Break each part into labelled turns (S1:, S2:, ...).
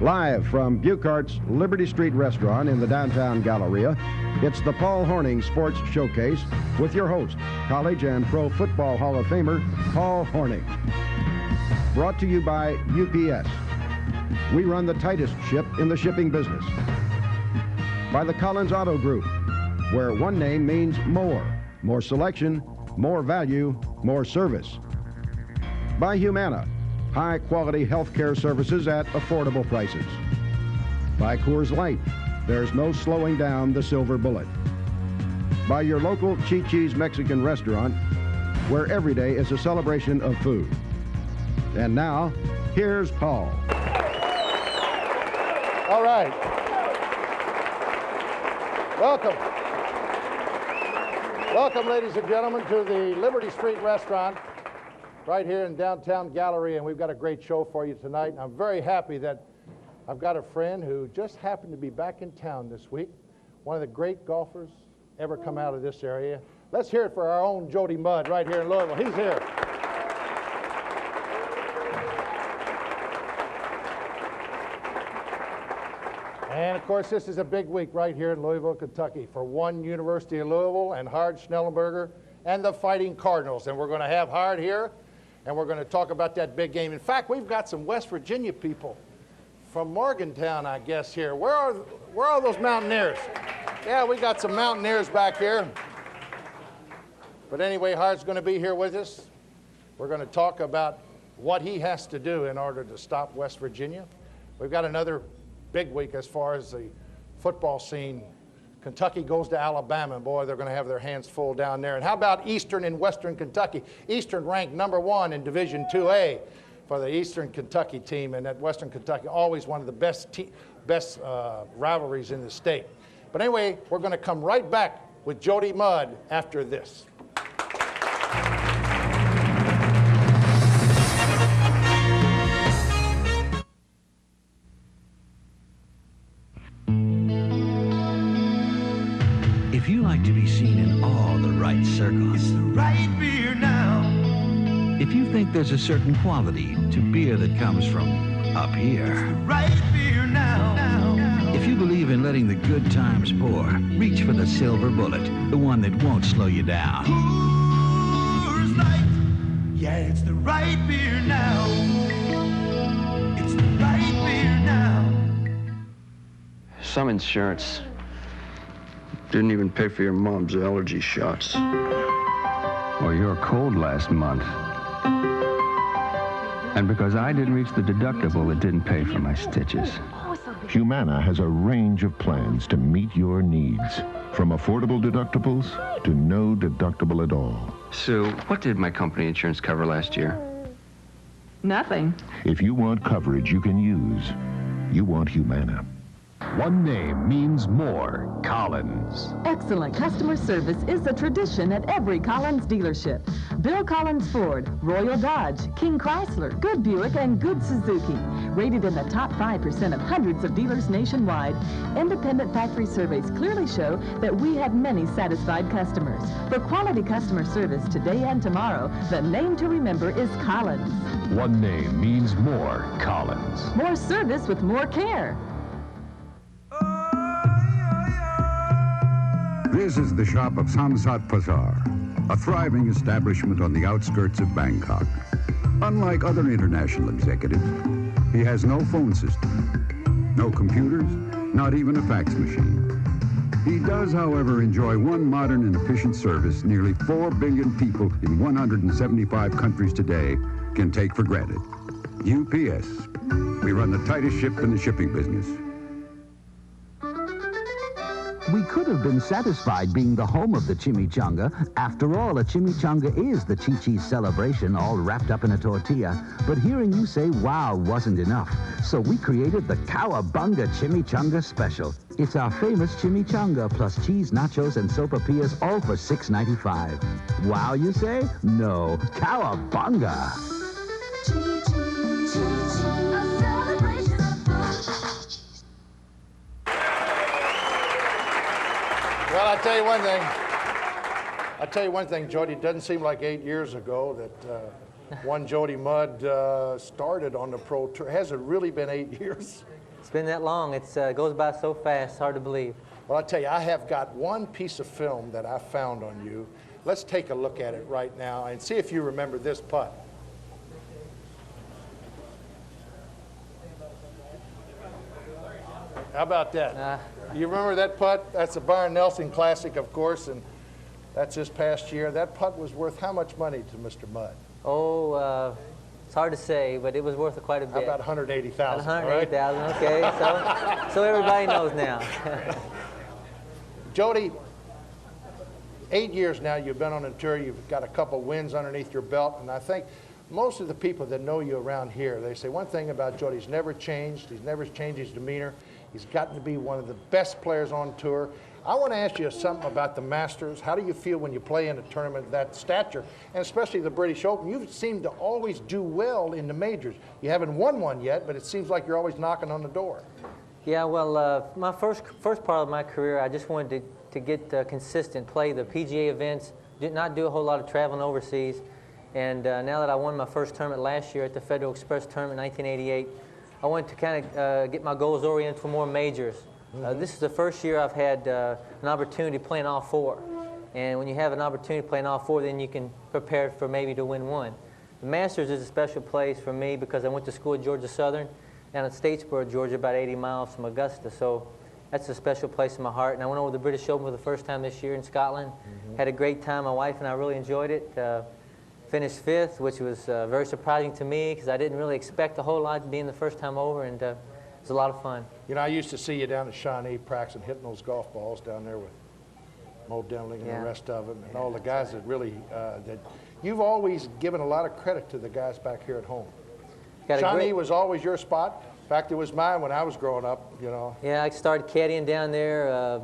S1: Live from Bucart's Liberty Street Restaurant in the downtown Galleria, it's the Paul Hornung Sports Showcase with your host, College and Pro Football Hall of Famer, Paul Hornung. Brought to you by UPS. We run the tightest ship in the shipping business. By the Collins Auto Group, where one name means more. More selection, more value, more service. By Humana, high-quality healthcare services at affordable prices. By Coors Light, there's no slowing down the silver bullet. By your local Chi-Chi's Mexican restaurant, where every day is a celebration of food. And now, here's Paul.
S2: All right. Welcome. Welcome, ladies and gentlemen, to the Liberty Street Restaurant right here in downtown Galleria, and we've got a great show for you tonight. And I'm very happy that I've got a friend who just happened to be back in town this week, one of the great golfers ever come out of this area. Let's hear it for our own Jody Mudd right here in Louisville. He's here. And, of course, this is a big week right here in Louisville, Kentucky for one University of Louisville and Hard Schnellenberger and the Fighting Cardinals. And we're going to have Hard here, and we're going to talk about that big game. In fact, we've got some West Virginia people from Morgantown, I guess, here. Where are those Mountaineers? Yeah, we got some Mountaineers back here. But anyway, Hard's going to be here with us. We're going to talk about what he has to do in order to stop West Virginia. We've got another big week as far as the football scene. Kentucky goes to Alabama, and boy, they're going to have their hands full down there. And how about Eastern and Western Kentucky? Eastern ranked #1 in Division 2A for the Eastern Kentucky team, and that Western Kentucky always one of the best rivalries in the state. But anyway, we're going to come right back with Jody Mudd after this.
S3: If you like to be seen in all the right circles,
S4: it's the right beer now.
S3: If you think there's a certain quality to beer that comes from up here,
S4: it's the right beer now.
S3: If you believe in letting the good times pour, reach for the silver bullet, the one that won't slow you down.
S4: Coors Light, yeah, it's the right beer now. It's the right beer now.
S5: Some insurance didn't even pay for your mom's allergy shots.
S6: Or your cold last month. And because I didn't reach the deductible, it didn't pay for my stitches.
S7: Humana has a range of plans to meet your needs, from affordable deductibles to no deductible at all.
S5: So, what did my company insurance cover last year?
S8: Nothing.
S7: If you want coverage you can use, you want Humana.
S9: One name means more. Collins.
S8: Excellent customer service is a tradition at every Collins dealership. Bill Collins Ford, Royal Dodge, King Chrysler, Good Buick, and Good Suzuki. Rated in the top 5% of hundreds of dealers nationwide, independent factory surveys clearly show that we have many satisfied customers. For quality customer service today and tomorrow, the name to remember is Collins.
S9: One name means more. Collins.
S8: More service with more care.
S10: This is the shop of Samsat Bazaar, a thriving establishment on the outskirts of Bangkok. Unlike other international executives, he has no phone system, no computers, not even a fax machine. He does, however, enjoy one modern and efficient service nearly 4 billion people in 175 countries today can take for granted. UPS. We run the tightest ship in the shipping business.
S11: We could have been satisfied being the home of the chimichanga. After all, a chimichanga is the Chi-Chi's celebration, all wrapped up in a tortilla. But hearing you say wow wasn't enough, so we created the Cowabunga Chimichanga Special. It's our famous chimichanga plus cheese, nachos, and sopapillas, all for $6.95. Wow, you say? No, Cowabunga.
S2: Well, I'll tell you one thing, Jody. It doesn't seem like 8 years ago that one Jody Mudd started on the pro tour. Has it really been 8 years?
S12: been that long. It goes by so fast, hard to believe.
S2: Well, I'll tell you, I have got one piece of film that I found on you. Let's take a look at it right now and see if you remember this putt. How about that? You remember that putt? That's the Byron Nelson Classic, of course, and that's this past year. That putt was worth how much money to Mr. Mudd?
S12: Oh, it's hard to say, but it was worth quite a bit.
S2: How about $180,000?
S12: $180,000, okay. So everybody knows now.
S2: Jody, 8 years now you've been on the tour. You've got a couple wins underneath your belt, and I think most of the people that know you around here, they say one thing about Jody: he's never changed. He's never changed his demeanor. He's gotten to be one of the best players on tour. I want to ask you something about the Masters. How do you feel when you play in a tournament of that stature, and especially the British Open? You seem to always do well in the majors. You haven't won one yet, but it seems like you're always knocking on the door.
S12: Yeah, well, my first part of my career, I just wanted to get consistent, play the PGA events, did not do a whole lot of traveling overseas. And now that I won my first tournament last year at the Federal Express Tournament in 1988, I wanted to kind of get my goals oriented for more majors. This is the first year I've had an opportunity to play in all four. And when you have an opportunity to play in all four, then you can prepare for maybe to win one. The Masters is a special place for me because I went to school at Georgia Southern down at Statesboro, Georgia, about 80 miles from Augusta. So that's a special place in my heart. And I went over the British Open for the first time this year in Scotland. Had a great time. My wife and I really enjoyed it. Finished 5th, which was very surprising to me because I didn't really expect a whole lot being the first time over, and it was a lot of fun.
S2: You know, I used to see you down at Shawnee practicing, hitting those golf balls down there with Mo Demling and the rest of them, and all the guys that really, that you've always given a lot of credit to the guys back here at home. Shawnee was always your spot. In fact, it was mine when I was growing up, you know.
S12: Yeah, I started caddying down there.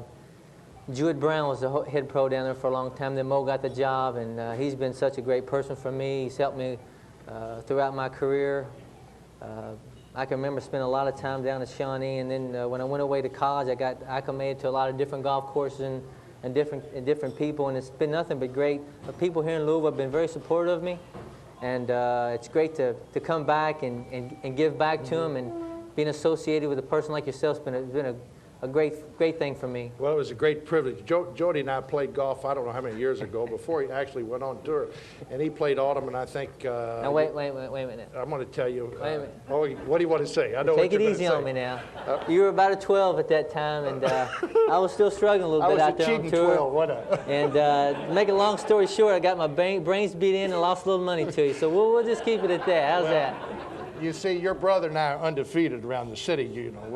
S12: Jewett Brown was the head pro down there for a long time. Then Mo got the job, and he's been such a great person for me. He's helped me throughout my career. I can remember spending a lot of time down at Shawnee, and then when I went away to college, I got acclimated to a lot of different golf courses and different people, and it's been nothing but great. The people here in Louisville have been very supportive of me, and it's great to come back and give back to them, and being associated with a person like yourself has been a great thing for me.
S2: Well, it was a great privilege. Jody and I played golf, I don't know how many years ago, before he actually went on tour. And he played autumn, and I think...
S12: now, wait a minute.
S2: I'm going to tell you...
S12: Wait a minute.
S2: Oh, what do you want to say? I know
S12: Take
S2: what
S12: it
S2: you're
S12: easy
S2: say.
S12: on me now. You were about a 12 at that time, and I was still struggling a little bit out there on tour.
S2: 12, wasn't I?
S12: And to make a long story short, I got my brains beat in and lost a little money to you. So we'll just keep it at that. How's that?
S2: You see, your brother and I are undefeated around the city. You know,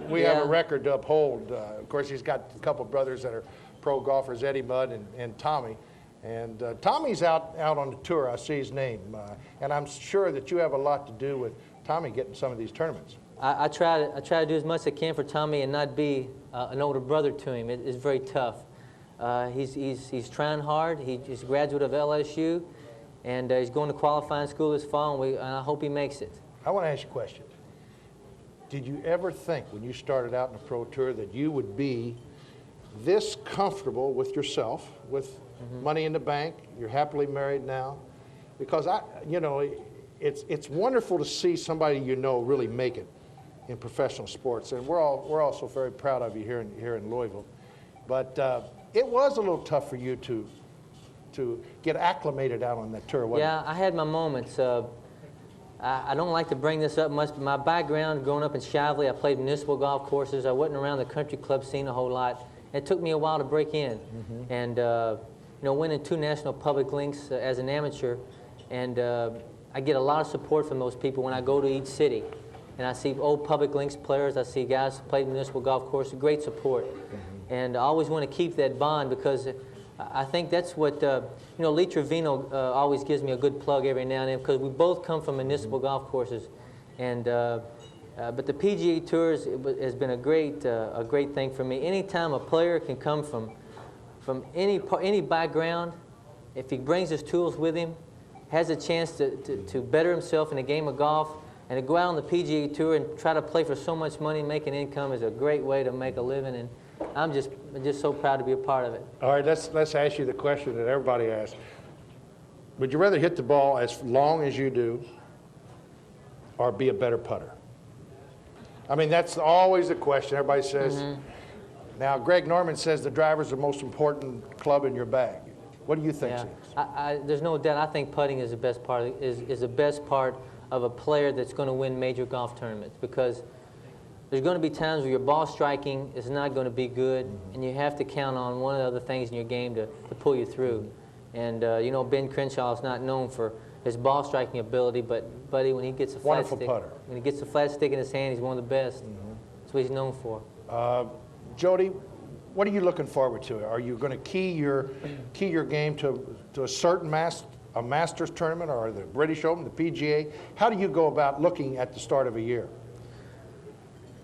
S2: we have a record to uphold. Of course, he's got a couple brothers that are pro golfers, Eddie Mudd and Tommy. And Tommy's out on the tour. I see his name, and I'm sure that you have a lot to do with Tommy getting some of these tournaments.
S12: I try to do as much as I can for Tommy and not be an older brother to him. It's very tough. He's trying hard. He's a graduate of LSU. And he's going to qualifying school this fall, and I hope he makes it.
S2: I want to ask you a question. Did you ever think when you started out in the pro tour that you would be this comfortable with yourself, with money in the bank? You're happily married now. Because you know, it's wonderful to see somebody you know really make it in professional sports, and we're also very proud of you here in Louisville. But it was a little tough for you to get acclimated out on that tour, wasn't it?
S12: Yeah, I had my moments. I don't like to bring this up much, but my background growing up in Shively, I played municipal golf courses. I wasn't around the country club scene a whole lot. It took me a while to break in. And you know, winning 2 national public links as an amateur, and I get a lot of support from those people when I go to each city. And I see old public links players, I see guys who played municipal golf courses, great support. And I always want to keep that bond because I think that's what, you know, Lee Trevino always gives me a good plug every now and then because we both come from municipal golf courses. And, but the PGA Tours has been a great thing for me. Anytime a player can come from any background, if he brings his tools with him, has a chance to better himself in a game of golf, and to go out on the PGA Tour and try to play for so much money and make an income is a great way to make a living. And I'm just so proud to be a part of it.
S2: All right, let's ask you the question that everybody asks. Would you rather hit the ball as long as you do or be a better putter? I mean, that's always the question. Everybody says. Now, Greg Norman says the driver's the most important club in your bag. What do you think?
S12: Yeah. There's no doubt. I think putting is the best part. Is the best part of a player that's going to win major golf tournaments, because there's going to be times where your ball striking is not going to be good, and you have to count on one of the other things in your game to pull you through. And you know, Ben Crenshaw is not known for his ball striking ability, but buddy, when he gets a flat stick, when he gets a flat stick in his hand, he's one of the best. That's what he's known for.
S2: Jody, what are you looking forward to? Are you going to key your game to a certain Masters tournament, or the British Open, the PGA? How do you go about looking at the start of a year?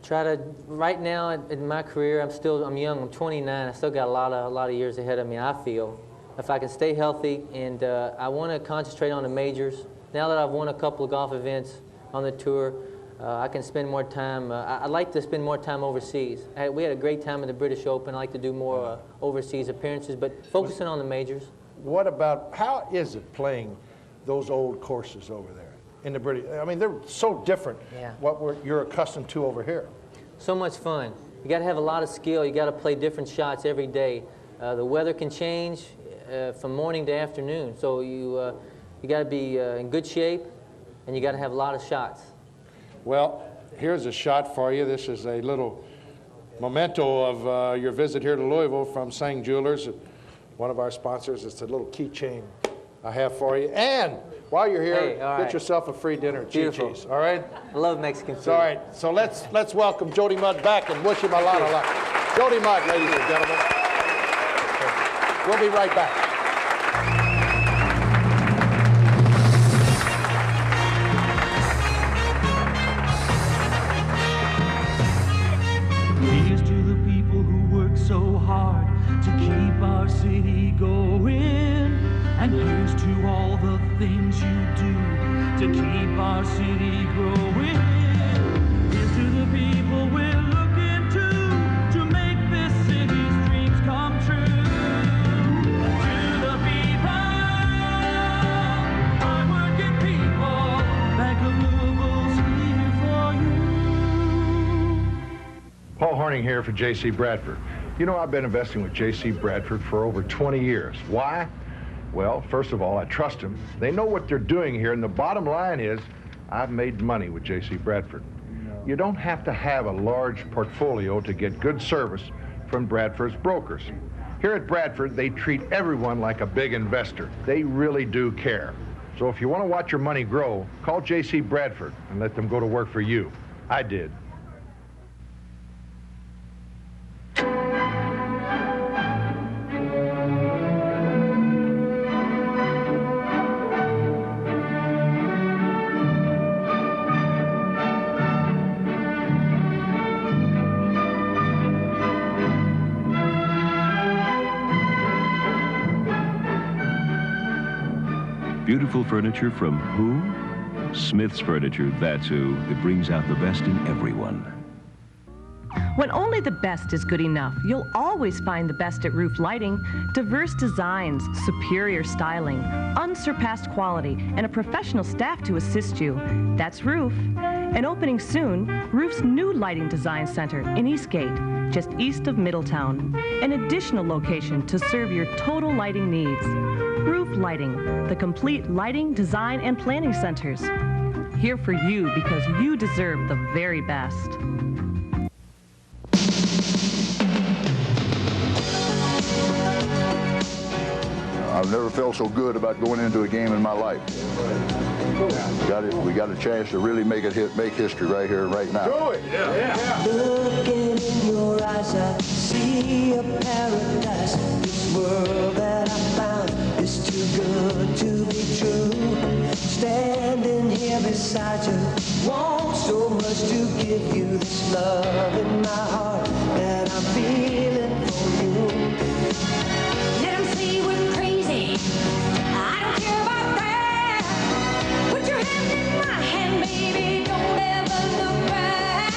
S12: Right now in my career, I'm young, I'm 29, I still got a lot of years ahead of me, I feel. If I can stay healthy, and I want to concentrate on the majors. Now that I've won a couple of golf events on the tour, I can spend more time, I'd like to spend more time overseas. We had a great time at the British Open. I like to do more overseas appearances, but focusing on the majors.
S2: What about, how is it playing those old courses over there in the British? I mean, they're so different what you're accustomed to over here.
S12: So much fun. You got to have a lot of skill. You got to play different shots every day. The weather can change from morning to afternoon, so you got to be in good shape, and you got to have a lot of shots. Well,
S2: here's a shot for you. This is a little memento of your visit here to Louisville from Sang Jewelers, one of our sponsors. It's a little keychain I have for you. And while you're here, get yourself a free dinner at Chi-Chi's, all right?
S12: I love Mexican food.
S2: All right, so let's welcome Jody Mudd back and wish him a lot of luck. Jody Mudd, ladies and gentlemen. We'll be right back.
S4: Here's to the people who work so hard to keep our city going. And here's to all the things you do to keep our city growing. Here's to the people we're looking to make this city's dreams come true. To the people, hard-working people, Bank of Louisville's here for you.
S1: Paul Hornung here for J.C. Bradford. You know, I've been investing with J.C. Bradford for over 20 years. Why? Well, first of all, I trust them. They know what they're doing here, and the bottom line is I've made money with J.C. Bradford. You don't have to have a large portfolio to get good service from Bradford's brokers. Here at Bradford, they treat everyone like a big investor. They really do care. So if you want to watch your money grow, call J.C. Bradford and let them go to work for you. I did.
S9: Beautiful furniture from who? Smith's Furniture, that's who. It brings out the best in everyone.
S13: When only the best is good enough, you'll always find the best at Roof Lighting. Diverse designs, superior styling, unsurpassed quality, and a professional staff to assist you. That's Roof. And opening soon, Roof's new lighting design center in Eastgate, just east of Middletown. An additional location to serve your total lighting needs. Roof Lighting, the complete lighting, design, and planning centers. Here for you because you deserve the very best.
S14: I've never felt so good about going into a game in my life. We got a chance to really make history right here, right now.
S4: Do it! Yeah. Looking in your eyes, I see a paradise. This world that I found is too good to be true. Standing here beside you, want so much to give you this love in my heart that I'm feeling for you. Let 'em see we're crazy. I don't care about that. Put your hand in my hand, baby. Don't ever look back.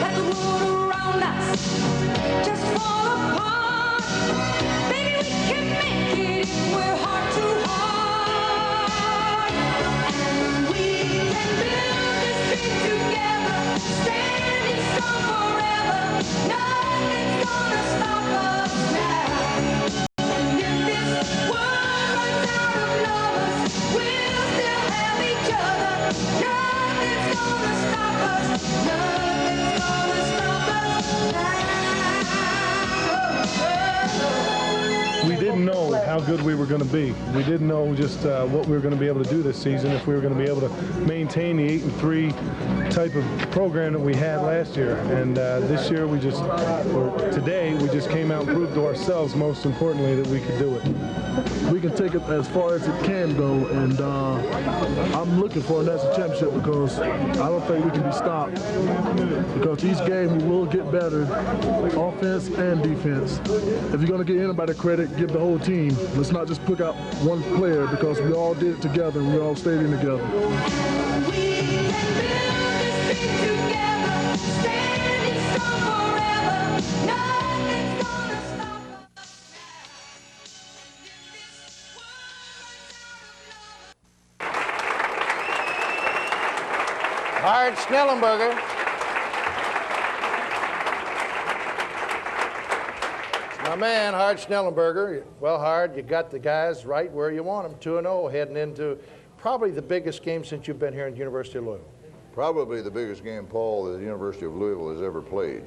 S4: Let the world around us just fall apart. Baby, we can make it if we're heart to heart. And we can build this dream together. Stand
S15: don't know how good we were going to be. We didn't know just what we were going to be able to do this season, if we were going to be able to maintain the 8-3 type of program that we had last year. And this year today we just came out and proved to ourselves, most importantly, that we could do it.
S16: We can take it as far as it can go, and I'm looking for a national championship because I don't think we can be stopped. Because each game we will get better, offense and defense. If you're going to give anybody credit, give the whole team. Let's not just pick out one player, because we all did it together and we all stayed in together.
S2: Hard Schnellenberger. My man, Hard Schnellenberger. Well, Hard, you got the guys right where you want them, 2-0, heading into probably the biggest game since you've been here at the University of Louisville.
S14: Probably the biggest game, Paul, that the University of Louisville has ever played.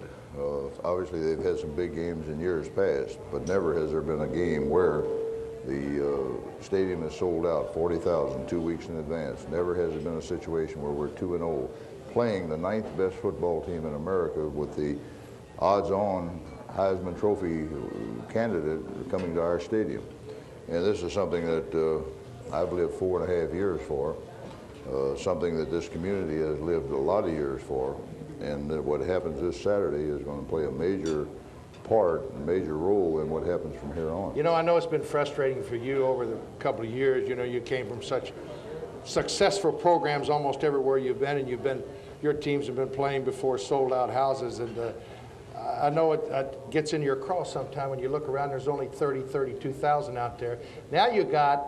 S14: Obviously, they've had some big games in years past, but never has there been a game where the stadium is sold out, 40,000, 2 weeks in advance. Never has there been a situation where we're 2-0, playing the 9th best football team in America with the odds-on Heisman Trophy candidate coming to our stadium. And this is something that I've lived 4.5 years for, something that this community has lived a lot of years for, and what happens this Saturday is going to play a major part, a major role in what happens from here on.
S2: You know, I know it's been frustrating for you over the couple of years. You know, you came from such successful programs almost everywhere you've been, and your teams have been playing before sold-out houses, and I know it gets in your craw sometime when you look around. There's only 32,000 out there. Now you got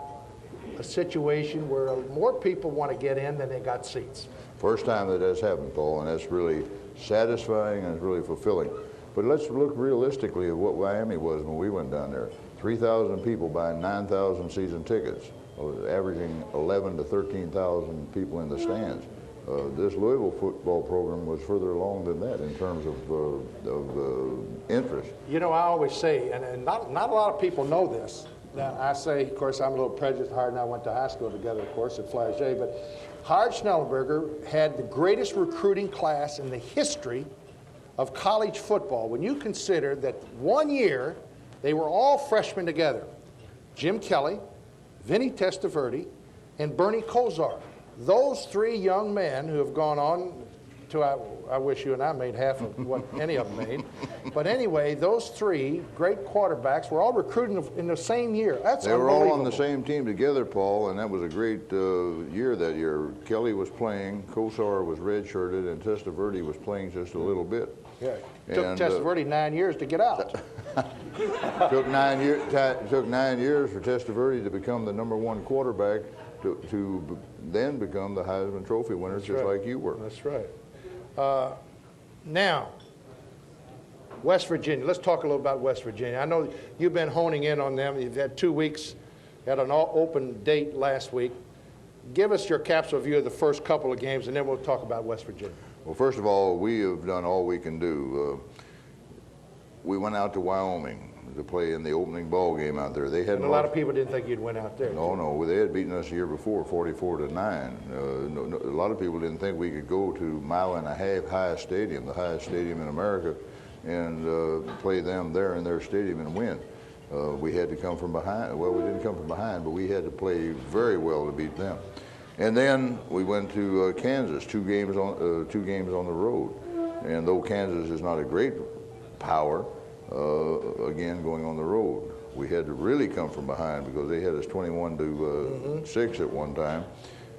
S2: a situation where more people want to get in than they got seats.
S14: First time that has happened, Paul, and that's really satisfying and it's really fulfilling. But let's look realistically at what Miami was when we went down there. 3,000 people buying 9,000 season tickets, averaging 11 to 13,000 people in the stands. This Louisville football program was further along than that in terms of interest.
S2: You know, I always say, and not a lot of people know this. Now, I say, of course, I'm a little prejudiced. Hard and I went to high school together, of course, at Flagey, but Hard Schnellenberger had the greatest recruiting class in the history of college football. When you consider that one year, they were all freshmen together. Jim Kelly, Vinny Testaverde, and Bernie Kosar. Those three young men who have gone on to, I wish you and I made half of what any of them made. But anyway, those three great quarterbacks were all recruited in the same year. That's
S14: They were all on the same team together, Paul, and that was a great year that year. Kelly was playing, Kosar was redshirted, and Testaverde was playing just a little bit.
S2: Yeah, it took Testaverde 9 years to get out.
S14: Took 9 years for Testaverde to become the #1 quarterback to then become the Heisman Trophy winner,
S2: That's
S14: just
S2: right.
S14: like you were.
S2: That's right. Now, West Virginia. Let's talk a little about West Virginia. I know you've been honing in on them. You've had 2 weeks, had an open date last week. Give us your capsule view of the first couple of games, and then we'll talk about West Virginia.
S14: Well, first of all, we have done all we can do. We went out to Wyoming to play in the opening ball game out there. They had
S2: a lot of people didn't think you'd win out there.
S14: No, they had beaten us the year before, 44-9. A lot of people didn't think we could go to 1.5 mile highest stadium, the highest stadium in America, and play them there in their stadium and win. We had to come from behind. Well, we didn't come from behind, but we had to play very well to beat them. And then we went to Kansas, 2 games on the road. And though Kansas is not a great power, again going on the road, we had to really come from behind because they had us 21-6 at one time,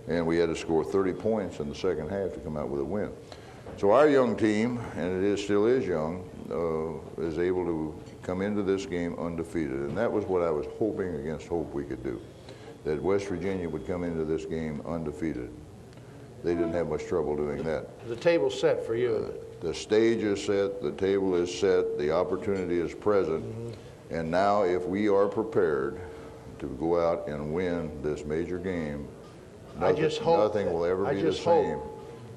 S14: and we had to score 30 points in the second half to come out with a win. So our young team, and it still is young, is able to come into this game undefeated, and that was what I was hoping against hope we could do, that West Virginia would come into this game undefeated. They didn't have much trouble doing that.
S2: The table's set for you.
S14: The stage is set, the table is set, the opportunity is present, and now if we are prepared to go out and win this major game, nothing will ever be the same.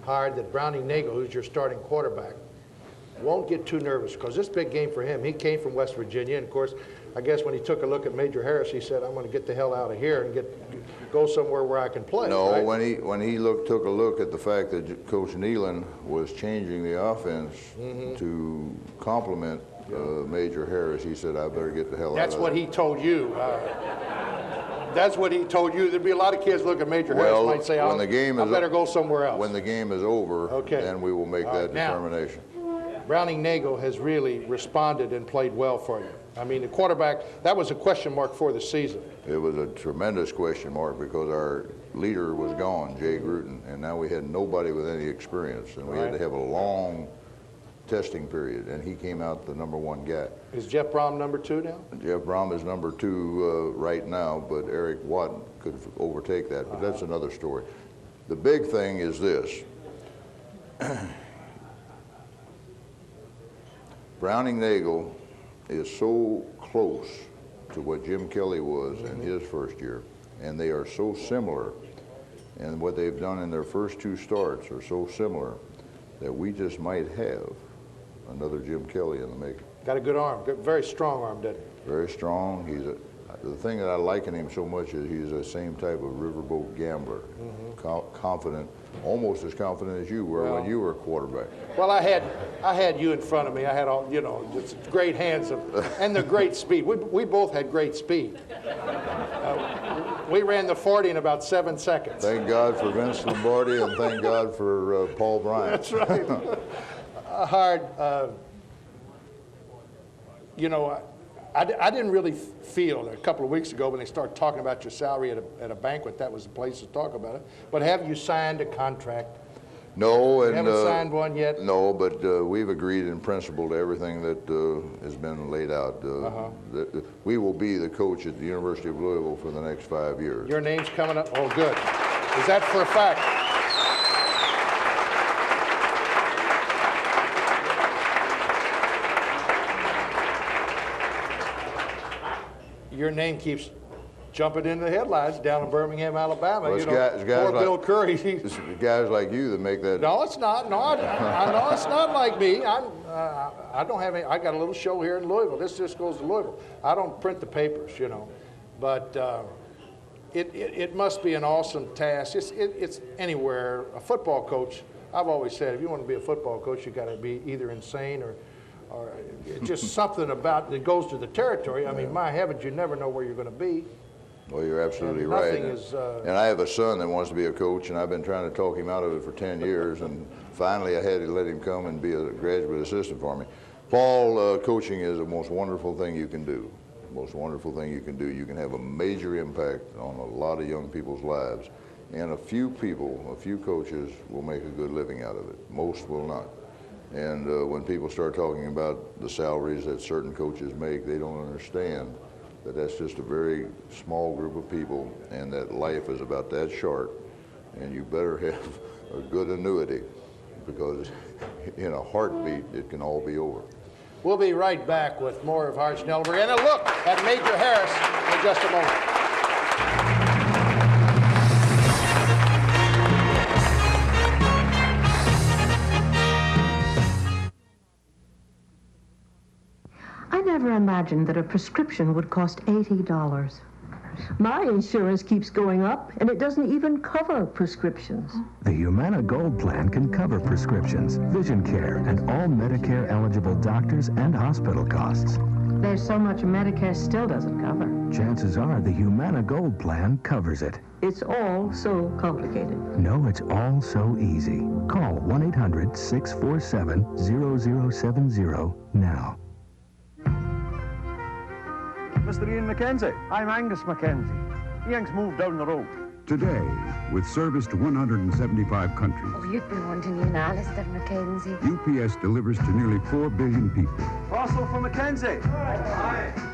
S2: Hard that Browning Nagel, who's your starting quarterback, won't get too nervous because this big game for him. He came from West Virginia, and of course, I guess when he took a look at Major Harris, he said, I'm going to get the hell out of here and go somewhere where I can play.
S14: No,
S2: right?
S14: when he took a look at the fact that Coach Nealon was changing the offense to complement Major Harris, he said, I better get the hell out of there.
S2: That's what he told you. That's what he told you. There'd be a lot of kids look at Major Harris might say, I better go somewhere else.
S14: When the game is over, then we will make that determination.
S2: Now, Browning-Nagle has really responded and played well for you. I mean, the quarterback, that was a question mark for the season.
S14: It was a tremendous question mark because our leader was gone, Jay Gruden, and now we had nobody with any experience, and we had to have a long testing period, and he came out the #1 guy.
S2: Is Jeff Brom #2 now?
S14: Jeff Brom is #2 right now, but Eric Watt could overtake that, but that's another story. The big thing is this. Browning-Nagle is so close to what Jim Kelly was in his first year, and they are so similar, and what they've done in their first 2 starts are so similar that we just might have another Jim Kelly in the making.
S2: Got a good arm, very strong arm, doesn't he?
S14: Very strong. The thing that I like in him so much is he's the same type of riverboat gambler, confident, almost as confident as you were when you were a quarterback.
S2: Well, I had you in front of me. I had all, just great hands and the great speed. We both had great speed. We ran the 40 in about 7 seconds.
S14: Thank God for Vince Lombardi and thank God for Paul Bryant.
S2: That's right. Hard. I didn't really feel a couple of weeks ago when they started talking about your salary at a banquet, that was the place to talk about it. But have you signed a contract?
S14: No.
S2: You haven't signed one yet?
S14: No, but we've agreed in principle to everything that has been laid out. We will be the coach at the University of Louisville for the next 5 years.
S2: Your name's coming up? Oh, good. Is that for a fact? Your name keeps jumping in the headlines down in Birmingham, Alabama.
S14: Well, guys
S2: poor
S14: like,
S2: Bill Curry.
S14: It's guys like you that make that.
S2: No, it's not. No, I know it's not like me. I don't have any. I got a little show here in Louisville. This just goes to Louisville. I don't print the papers, but it must be an awesome task. It's anywhere. A football coach. I've always said, if you want to be a football coach, you got to be either insane or just something about that goes to the territory. I mean, my heavens, you never know where you're going to be.
S14: Well, you're absolutely
S2: and
S14: right.
S2: And
S14: I have a son that wants to be a coach, and I've been trying to talk him out of it for 10 years, and finally I had to let him come and be a graduate assistant for me. Paul, coaching is the most wonderful thing you can do. Most wonderful thing you can do. You can have a major impact on a lot of young people's lives, and a few coaches will make a good living out of it. Most will not. And when people start talking about the salaries that certain coaches make, they don't understand that that's just a very small group of people and that life is about that short, and you better have a good annuity because in a heartbeat it can all be over.
S2: We'll be right back with more of Hart Schnellenberger and a look at Major Harris in just a moment.
S17: I never imagined that a prescription would cost $80. My insurance keeps going up, and it doesn't even cover prescriptions.
S18: The Humana Gold Plan can cover prescriptions, vision care, and all Medicare-eligible doctors and hospital costs.
S17: There's so much Medicare still doesn't cover.
S18: Chances are the Humana Gold Plan covers it.
S17: It's all so complicated.
S18: No, it's all so easy. Call 1-800-647-0070 now.
S19: Mr. Ian McKenzie. I'm Angus McKenzie. Ian's moved down the road.
S10: Today, with service to 175 countries,
S20: Oh, you've been wanting Ian Alistair McKenzie.
S10: UPS delivers to nearly 4 billion people,
S19: Also for McKenzie.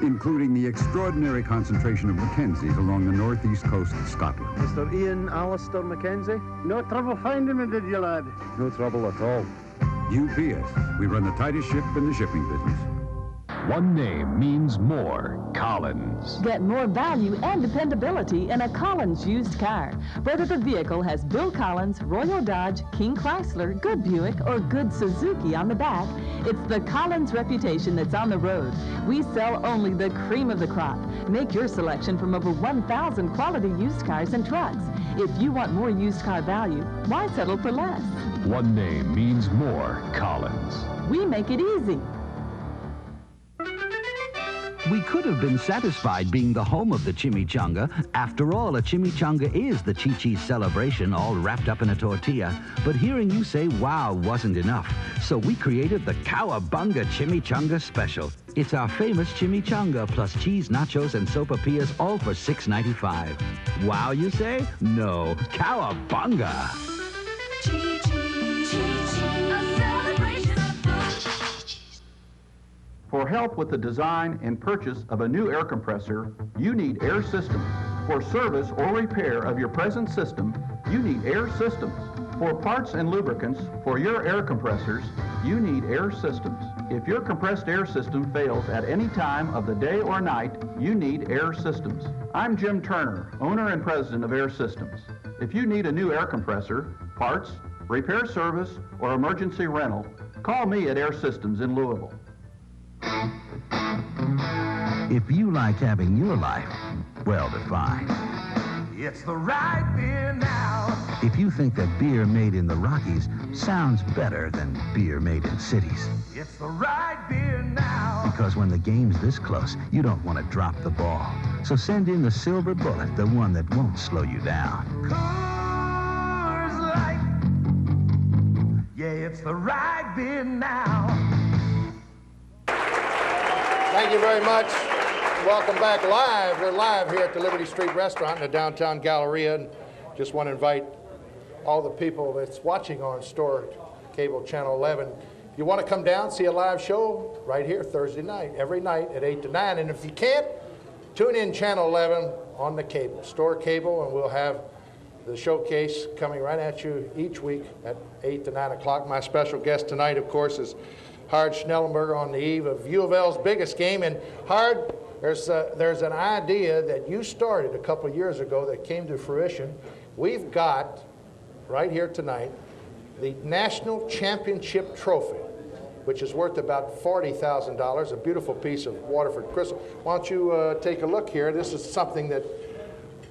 S10: including the extraordinary concentration of Mackenzies along the northeast coast of Scotland.
S19: Mr. Ian Alistair McKenzie. No trouble finding me, did you, lad?
S10: No trouble at all. UPS, we run the tightest ship in the shipping business.
S18: One name means more. Collins.
S8: Get more value and dependability in a Collins used car. Whether the vehicle has Bill Collins, Royal Dodge, King Chrysler, Good Buick, or Good Suzuki on the back, it's the Collins reputation that's on the road. We sell only the cream of the crop. Make your selection from over 1,000 quality used cars and trucks. If you want more used car value, why settle for less?
S18: One name means more. Collins.
S8: We make it easy.
S11: We could have been satisfied being the home of the chimichanga. After all, a chimichanga is the Chi-Chi's celebration all wrapped up in a tortilla. But hearing you say wow wasn't enough. So we created the Cowabunga Chimichanga Special. It's our famous chimichanga plus cheese, nachos, and sopapillas, all for $6.95. Wow, you say? No, Cowabunga.
S21: For help with the design and purchase of a new air compressor, you need Air Systems. For service or repair of your present system, you need Air Systems. For parts and lubricants for your air compressors, you need Air Systems. If your compressed air system fails at any time of the day or night, you need Air Systems. I'm Jim Turner, owner and president of Air Systems. If you need a new air compressor, parts, repair service, or emergency rental, call me at Air Systems in Louisville.
S11: If you like having your life well-defined.
S4: It's the right beer now.
S11: If you think that beer made in the Rockies sounds better than beer made in cities.
S4: It's the right beer now.
S11: Because when the game's this close, you don't want to drop the ball. So send in the Silver Bullet, the one that won't slow you down.
S4: Coors Light. Yeah, it's the right beer now.
S2: Thank you very much. Welcome back live. We're live here at the Liberty Street Restaurant in the downtown Galleria. And just want to invite all the people that's watching on Store Cable Channel 11. If you want to come down, see a live show right here Thursday night, every night at 8 to 9. And if you can't, tune in Channel 11 on the cable, Store Cable, and we'll have the showcase coming right at you each week at 8 to 9 o'clock. My special guest tonight, of course, is Hard Schnellenberger on the eve of U of L's biggest game. And Hard, there's an idea that you started a couple of years ago that came to fruition. We've got, right here tonight, the National Championship Trophy, which is worth about $40,000, a beautiful piece of Waterford crystal. Why don't you take a look here? This is something that,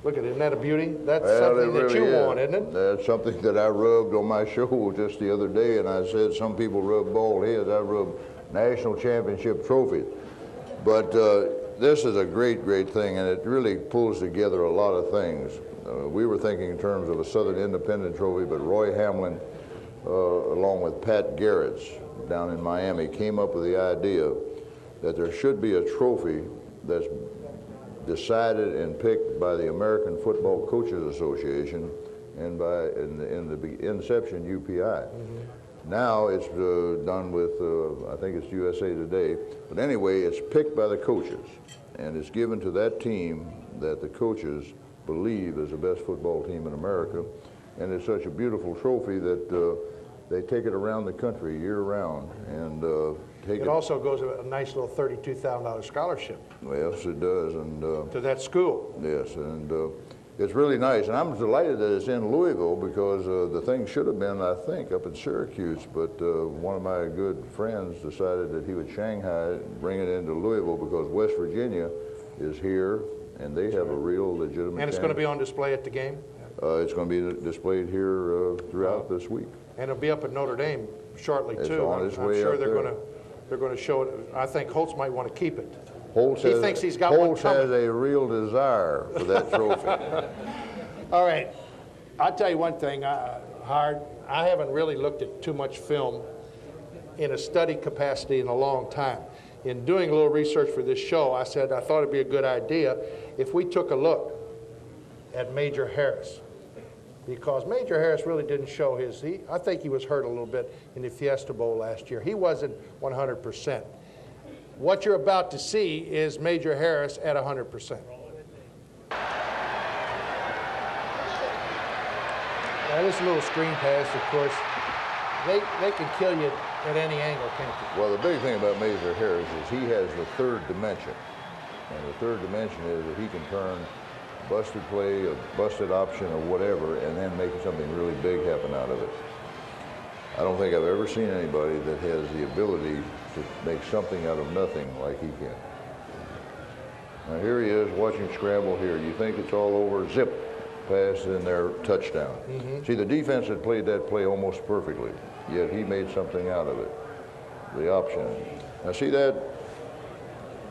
S2: look at it, isn't that a beauty? That's something that you want, isn't it?
S14: That's something that I rubbed on my show just the other day, and I said some people rub bald heads. I rub National Championship Trophy. But this is a great, great thing, and it really pulls together a lot of things. We were thinking in terms of a Southern Independent Trophy, but Roy Hamlin, along with Pat Garrett's down in Miami, came up with the idea that there should be a trophy that's decided and picked by the American Football Coaches Association and by, in the inception, UPI. Now it's done with, I think it's USA Today. But anyway, it's picked by the coaches, and it's given to that team that the coaches believe is the best football team in America. And it's such a beautiful trophy that they take it around the country year-round and take it.
S2: It also goes a nice little $32,000 scholarship.
S14: Yes, it does. And
S2: to that school.
S14: Yes, and it's really nice. And I'm delighted that it's in Louisville because the thing should have been, I think, up in Syracuse. But one of my good friends decided that he would Shanghai it and bring it into Louisville because West Virginia is here, and they have a real legitimate
S2: And it's going to be on display at the game?
S14: It's going to be displayed here throughout this week.
S2: And it'll be up at Notre Dame shortly,
S14: It's
S2: too.
S14: on its
S2: I'm
S14: way
S2: sure
S14: up
S2: they're going to show it. I think Holtz might want to keep it.
S14: Holtz
S2: Thinks he's got
S14: Holtz
S2: one
S14: has
S2: coming.
S14: a real desire for that trophy.
S2: All right. I'll tell you one thing, Hard. I haven't really looked at too much film in a study capacity in a long time. In doing a little research for this show, I said I thought it'd be a good idea if we took a look at Major Harris. Because Major Harris really didn't show his, I think he was hurt a little bit in the Fiesta Bowl last year. He wasn't 100%. What you're about to see is Major Harris at 100%. Now this little screen pass, of course, they can kill you at any angle, can't they?
S14: Well, the big thing about Major Harris is he has the third dimension. And the third dimension is that he can turn busted play, a busted option, or whatever, and then make something really big happen out of it. I don't think I've ever seen anybody that has the ability to make something out of nothing like he can. Now here he is, watch him scramble here. You think it's all over, zip, pass in there, touchdown. See, the defense had played that play almost perfectly, yet he made something out of it, the option. Now see that,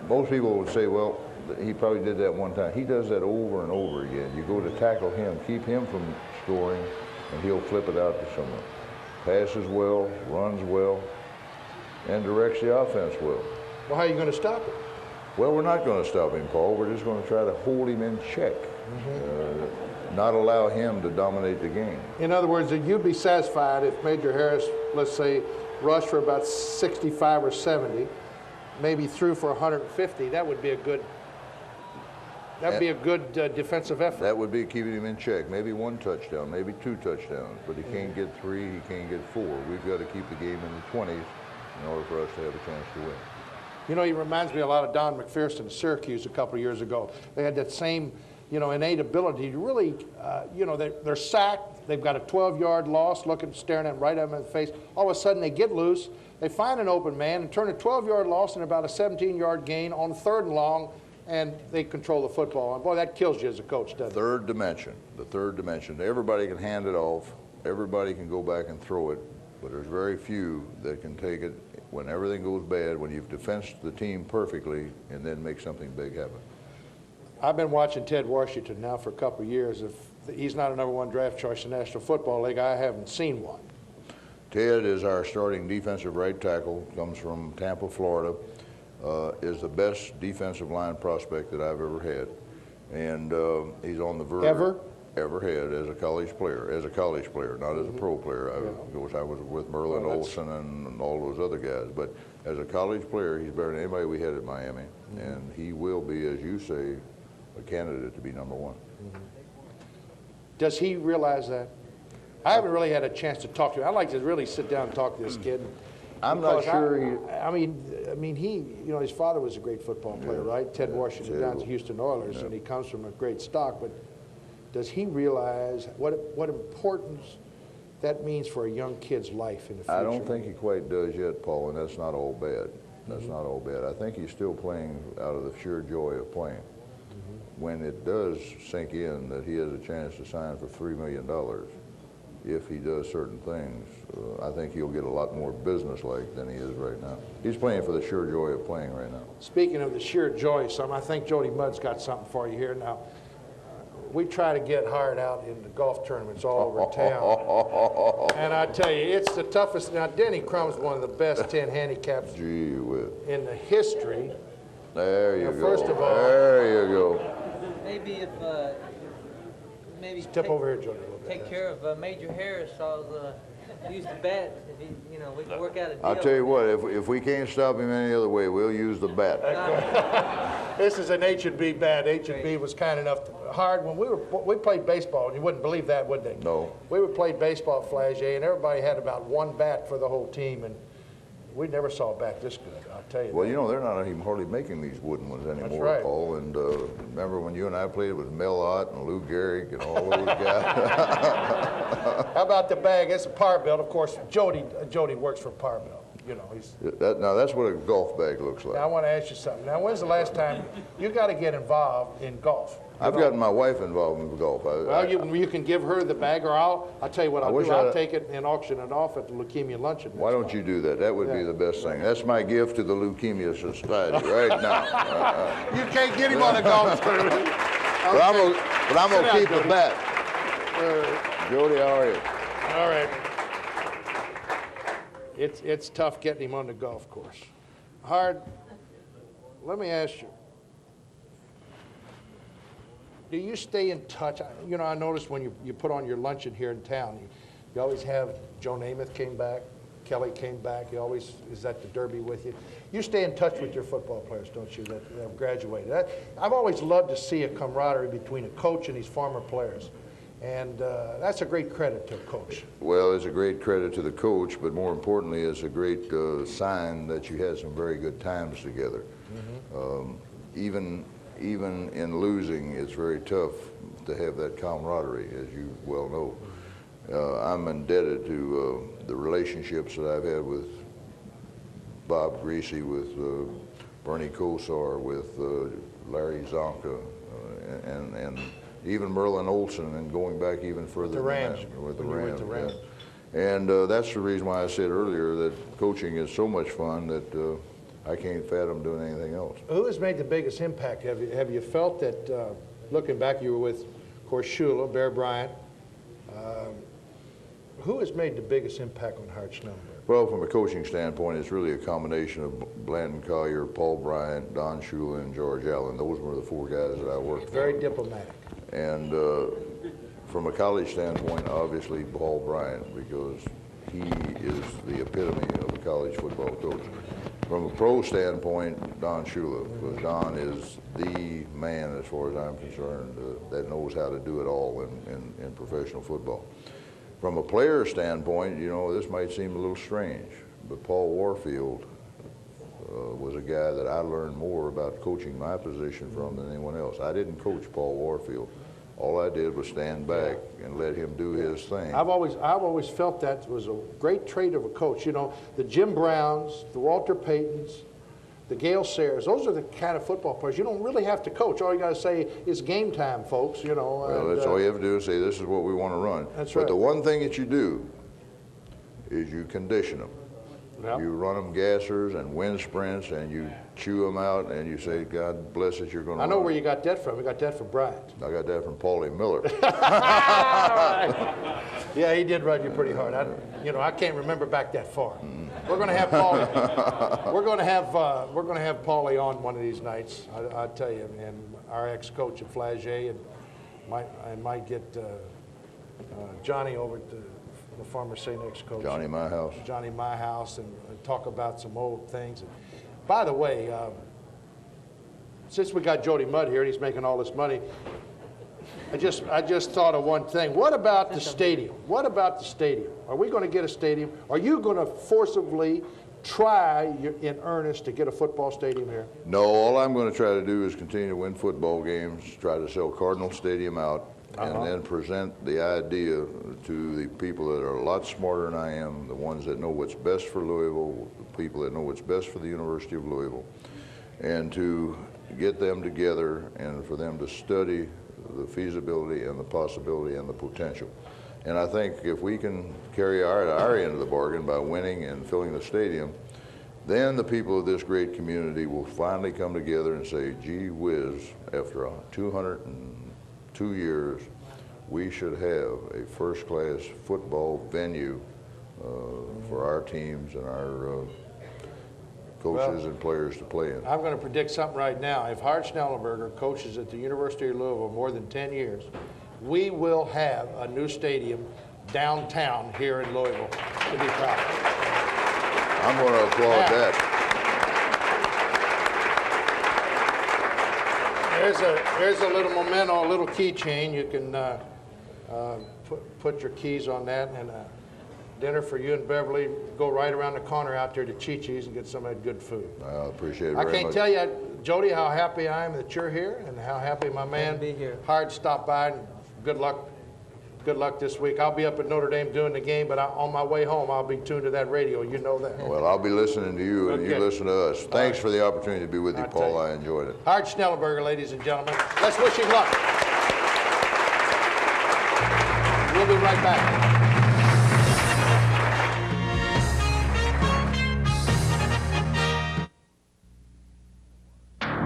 S14: most people would say, well, he probably did that one time. He does that over and over again. You go to tackle him, keep him from scoring, and he'll flip it out to someone. Passes well, runs well, and directs the offense well.
S2: Well, how are you going to stop it?
S14: Well, we're not going to stop him, Paul. We're just going to try to hold him in check, not allow him to dominate the game.
S2: In other words, you'd be satisfied if Major Harris, let's say, rushed for about 65 or 70, maybe threw for 150. That would be a good. That'd be a good defensive effort.
S14: That would be keeping him in check. Maybe one touchdown, maybe two touchdowns, but he can't get 3, he can't get 4. We've got to keep the game in the 20s in order for us to have a chance to win.
S2: You know, he reminds me a lot of Don McPherson at Syracuse a couple of years ago. They had that same, innate ability to really, they're sacked. They've got a 12-yard loss, staring at them right at them in the face. All of a sudden, they get loose. They find an open man and turn a 12-yard loss into about a 17-yard gain on 3rd and long, and they control the football. And boy, that kills you as a coach, doesn't it?
S14: Third dimension, the third dimension. Everybody can hand it off. Everybody can go back and throw it, but there's very few that can take it when everything goes bad, when you've defensed the team perfectly, and then make something big happen.
S2: I've been watching Ted Washington now for a couple of years. If he's not a #1 draft choice in the National Football League, I haven't seen one.
S14: Ted is our starting defensive right tackle, comes from Tampa, Florida, is the best defensive line prospect that I've ever had. And he's on the verge. Ever had as a college player, not as a pro player. Of course, I was with Merlin Olsen and all those other guys, but as a college player, he's better than anybody we had at Miami, and he will be, as you say, a candidate to be #1.
S2: Does he realize that? I haven't really had a chance to talk to him. I'd like to really sit down and talk to this kid.
S14: I'm not sure.
S2: I mean, he, his father was a great football player, right? Ted Washington down to Houston Oilers, and he comes from a great stock, but does he realize what importance that means for a young kid's life in the future?
S14: I don't think he quite does yet, Paul, and that's not all bad. That's not all bad. I think he's still playing out of the sheer joy of playing. When it does sink in that he has a chance to sign for $3 million, if he does certain things, I think he'll get a lot more business-like than he is right now. He's playing for the sheer joy of playing right now.
S2: Speaking of the sheer joy, I think Jody Mudd's got something for you here now. We try to get Hard out in the golf tournaments all over town. And I tell you, it's the toughest. Now, Denny Crum's one of the best 10 handicaps in the history.
S14: There you go.
S2: First of all,
S14: there you go.
S12: Maybe if, maybe
S2: step over here, Jody.
S12: Take care of Major Harris. I'll use the bat. If he, we can work out a deal.
S14: I'll tell you what, if we can't stop him any other way, we'll use the bat.
S2: This is an H&B bat. H&B was kind enough to Hard when we played baseball, and you wouldn't believe that, would they?
S14: No.
S2: We would play baseball at Flagey, and everybody had about one bat for the whole team, and we never saw a bat this good, I'll tell you.
S14: Well, they're not even hardly making these wooden ones anymore,
S2: that's right.
S14: Paul. And remember when you and I played with Mel Ott and Lou Gehrig and all those guys?
S2: How about the bag? It's a Parbill. Of course, Jody works for Parbill.
S14: Now that's what a golf bag looks like.
S2: Now I want to ask you something. Now, when's the last time you got to get involved in golf?
S14: I've gotten my wife involved in golf.
S2: You can give her the bag, or I'll tell you what I'll do. I'll take it and auction it off at the Leukemia Luncheon.
S14: Why don't you do that? That would be the best thing. That's my gift to the Leukemia Society right now.
S2: You can't get him on a golf tournament.
S14: But I'm gonna keep the bat. Jody, how are you?
S2: All right. It's tough getting him on the golf course. Hard. Let me ask you. Do you stay in touch? I noticed when you put on your luncheon here in town, you always have Joe Namath came back, Kelly came back. He always is at the Derby with you. You stay in touch with your football players, don't you, that have graduated? I've always loved to see a camaraderie between a coach and his former players. And that's a great credit to a coach.
S14: Well, it's a great credit to the coach, but more importantly, it's a great sign that you had some very good times together. Even in losing, it's very tough to have that camaraderie, as you well know. I'm indebted to the relationships that I've had with Bob Greasy, with Bernie Kosar, with Larry Zonka, and even Merlin Olsen, and going back even further
S2: the Rams.
S14: than that, with the
S2: When you were
S14: Rams.
S2: with the Rams.
S14: Yeah. And that's the reason why I said earlier that coaching is so much fun that I can't fathom doing anything else.
S2: Who has made the biggest impact? Have you felt that, looking back, you were with, of course, Shula, Bear Bryant. Who has made the biggest impact on Hart Schnellenberger?
S14: Well, from a coaching standpoint, it's really a combination of Blanton Collier, Paul Bryant, Don Shula, and George Allen. Those were the 4 guys that I worked with.
S2: Very diplomatic.
S14: And from a college standpoint, obviously Paul Bryant, because he is the epitome of a college football coach. From a pro standpoint, Don Shula, because Don is the man, as far as I'm concerned, that knows how to do it all in professional football. From a player standpoint, you know, this might seem a little strange, but Paul Warfield was a guy that I learned more about coaching my position from than anyone else. I didn't coach Paul Warfield. All I did was stand back and let him do his thing.
S2: I've always felt that was a great trait of a coach. You know, the Jim Browns, the Walter Paytons, the Gale Sayers, those are the kind of football players you don't really have to coach. All you got to say is game time, folks, you know.
S14: Well, that's all you have to do is say, this is what we want to run.
S2: That's
S14: right. But the one thing that you do is you condition them. Yep. You run them gassers and wind sprints, and you chew them out, and you say, God bless it, you're going to
S2: I know where you got that from. You got that from Bryant.
S14: I got that from Paulie Miller.
S2: Yeah, he did run you pretty hard. I can't remember back that far. We're going to have Paulie. we're going to have Paulie on one of these nights. I tell you, and our ex-coach at Flagey, and I might get Johnny over at the former St. ex-coach.
S14: Johnny Myhouse.
S2: Johnny Myhouse, and talk about some old things. And by the way, since we got Jody Mudd here and he's making all this money, I just thought of one thing. What about the stadium? What about the stadium? Are we going to get a stadium? Are you going to forcibly try in earnest to get a football stadium here?
S14: No, all I'm going to try to do is continue to win football games, try to sell Cardinal Stadium out, and then present the idea to the people that are a lot smarter than I am, the ones that know what's best for Louisville, the people that know what's best for the University of Louisville, and to get them together and for them to study the feasibility and the possibility and the potential. And I think if we can carry our end of the bargain by winning and filling the stadium, then the people of this great community will finally come together and say, gee whiz, after 202 years, we should have a first-class football venue for our teams and our coaches and players to play in.
S2: I'm going to predict something right now. If Hart Schnellenberger coaches at the University of Louisville more than 10 years, we will have a new stadium downtown here in Louisville to be proud of.
S14: I'm going to applaud that.
S2: There's a little memento, a little keychain. You can put your keys on that, and dinner for you and Beverly. Go right around the corner out there to Chi-Chi's and get some of that good food.
S14: I appreciate it
S2: I
S14: very
S2: can't
S14: much.
S2: tell you, Jody, how happy I am that you're here and how happy my man Hart stopped by. And good luck this week. I'll be up at Notre Dame doing the game, but on my way home, I'll be tuned to that radio. You know that.
S14: Well, I'll be listening to you, and you listen to us. Thanks for the opportunity to be with you, Paul. I enjoyed it.
S2: Hart Schnellenberger, ladies and gentlemen. Let's wish him luck. We'll be right back.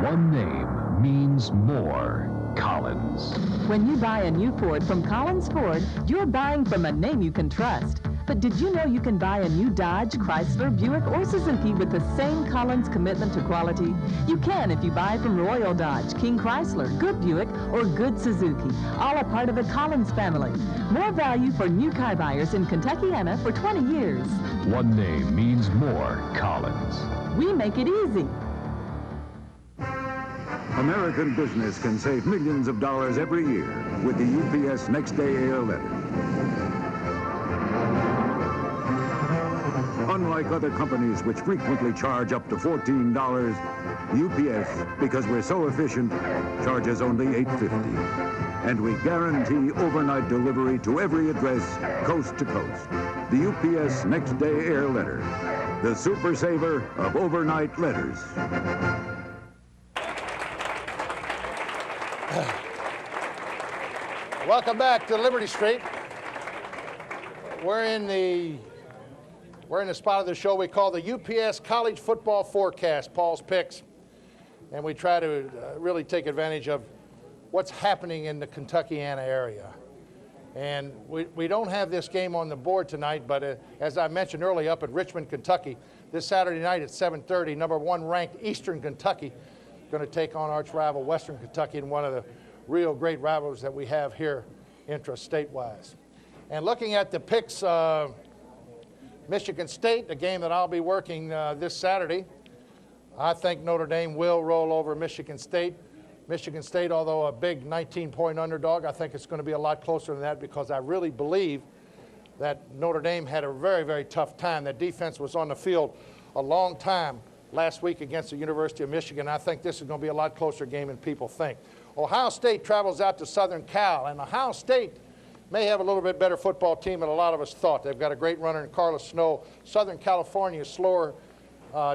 S18: One name means more. Collins.
S8: When you buy a new Ford from Collins Ford, you're buying from a name you can trust. But did you know you can buy a new Dodge, Chrysler, Buick, or Suzuki with the same Collins commitment to quality? You can if you buy from Royal Dodge, King Chrysler, Good Buick, or Good Suzuki, all a part of the Collins family. More value for new car buyers in Kentuckiana for 20 years.
S18: One name means more. Collins.
S8: We make it easy.
S10: American business can save millions of dollars every year with the UPS Next Day Air letter. Unlike other companies which frequently charge up to $14, UPS, because we're so efficient, charges only $8.50. And we guarantee overnight delivery to every address, coast to coast. The UPS Next Day Air letter, the super saver of overnight letters.
S2: Welcome back to Liberty Street. We're in the spot of the show we call the UPS College Football Forecast, Paul's Picks. And we try to really take advantage of what's happening in the Kentuckiana area. And we don't have this game on the board tonight, but as I mentioned earlier, up at Richmond, Kentucky, this Saturday night at 7:30, number 1 ranked Eastern Kentucky going to take on arch rival Western Kentucky in one of the real great rivals that we have here intrastate-wise. And looking at the picks, Michigan State, the game that I'll be working this Saturday, I think Notre Dame will roll over Michigan State. Michigan State, although a big 19-point underdog, I think it's going to be a lot closer than that because I really believe that Notre Dame had a very, very tough time. That defense was on the field a long time last week against the University of Michigan. I think this is going to be a lot closer game than people think. Ohio State travels out to Southern Cal, and Ohio State may have a little bit better football team than a lot of us thought. They've got a great runner in Carlos Snow. Southern California is slower